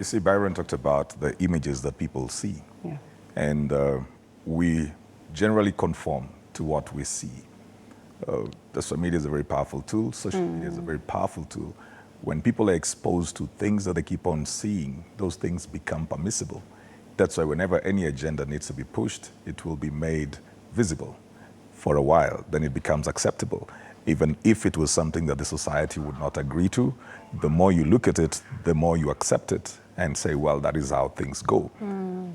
You see, Byron talked about the images that people see. Yeah. And we generally conform to what we see. Social media is a very powerful tool. Social media is a very powerful tool. When people are exposed to things that they keep on seeing, those things become permissible. That's why whenever any agenda needs to be pushed, it will be made visible for a while. Then it becomes acceptable. Even if it was something that the society would not agree to, the more you look at it, the more you accept it and say, well, that is how things go.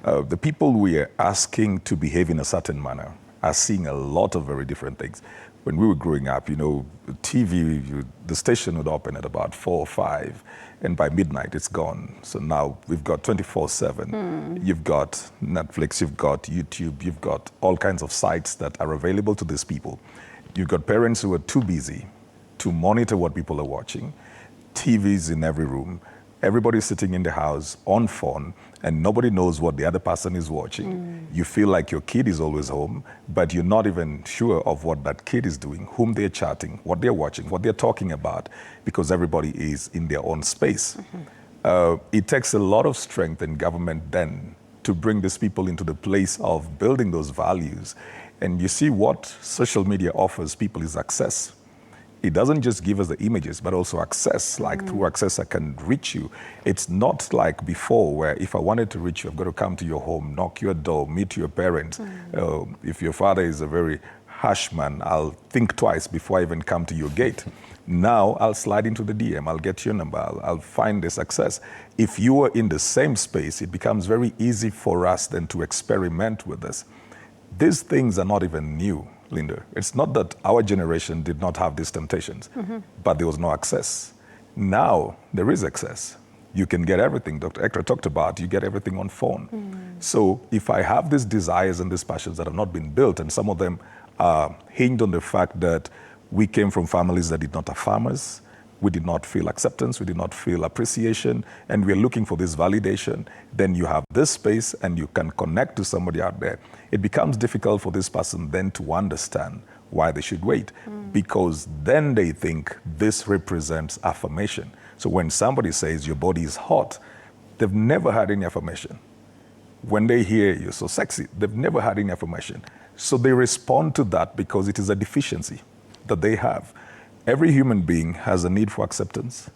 The people we are asking to behave in a certain manner are seeing a lot of very different things. When we were growing up, you know, TV, the station would open at about 4 or 5, and by midnight it's gone. So now we've got 24/7. You've got Netflix, you've got YouTube, you've got all kinds of sites that are available to these people. You've got parents who are too busy to monitor what people are watching. TVs in every room. Everybody's sitting in the house on phone, and nobody knows what the other person is watching. You feel like your kid is always home, but you're not even sure of what that kid is doing, whom they're chatting, what they're watching, what they're talking about, because everybody is in their own space. It takes a lot of strength in government then to bring these people into the place of building those values. And you see what social media offers people is access. It doesn't just give us the images, but also access. Like through access, I can reach you. It's not like before where if I wanted to reach you, I've got to come to your home, knock your door, meet your parents. If your father is a very harsh man, I'll think twice before I even come to your gate. Now I'll slide into the DM, I'll get your number, I'll find this access. If you are in the same space, it becomes very easy for us then to experiment with this. These things are not even new, Linda. It's not that our generation did not have these temptations, but there was no access. Now there is access. You can get everything Dr. Ekra talked about. You get everything on phone. So if I have these desires and these passions that have not been built, and some of them are hinged on the fact that we came from families that did not have farmers, we did not feel acceptance, we did not feel appreciation, and we're looking for this validation, then you have this space and you can connect to somebody out there. It becomes difficult for this person then to understand why they should wait, because then they think this represents affirmation. So when somebody says your body is hot, they've never had any affirmation. When they hear you're so sexy, they've never had any affirmation. So they respond to that because it is a deficiency that they have. Every human being has a need for acceptance,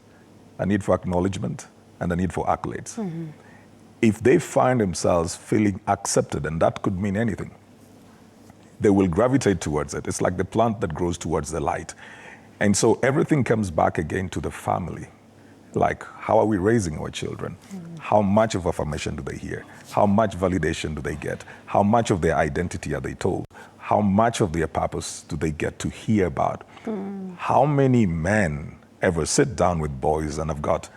a need for acknowledgement, and a need for accolades. If they find themselves feeling accepted, and that could mean anything, they will gravitate towards it. It's like the plant that grows towards the light. And so everything comes back again to the family. Like, how are we raising our children? How much of affirmation do they hear? How much validation do they get? How much of their identity are they told? How much of their purpose do they get to hear about? How many men ever sit down with boys, and I've got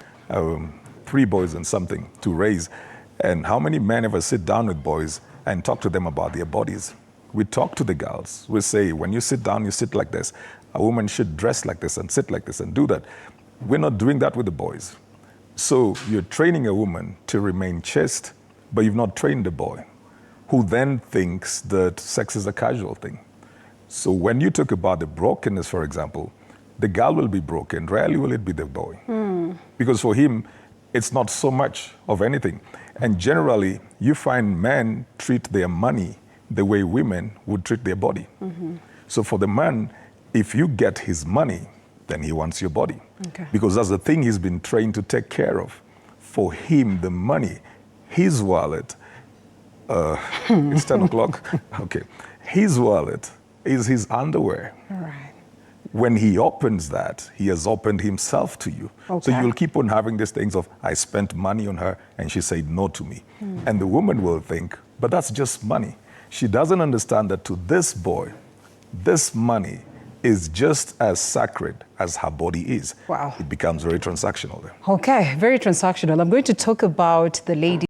3 boys and something to raise, and how many men ever sit down with boys and talk to them about their bodies? We talk to the girls. We say, when you sit down, you sit like this. A woman should dress like this and sit like this and do that. We're not doing that with the boys. So you're training a woman to remain chaste, but you've not trained the boy, who then thinks that sex is a casual thing. So when you talk about the brokenness, for example, the girl will be broken. Rarely will it be the boy. Because for him, it's not so much of anything. And generally, you find men treat their money the way women would treat their body. So for the man, if you get his money, then he wants your body. Because that's the thing he's been trained to take care of. For him, the money, his wallet, it's 10 o'clock? Okay. His wallet is his underwear. Right. When he opens that, he has opened himself to you. So you'll keep on having these things of, I spent money on her and she said no to me. And the woman will think, but that's just money. She doesn't understand that to this boy, this money is just as sacred as her body is. Wow. It becomes very transactional then. Okay, very transactional. I'm going to talk about the lady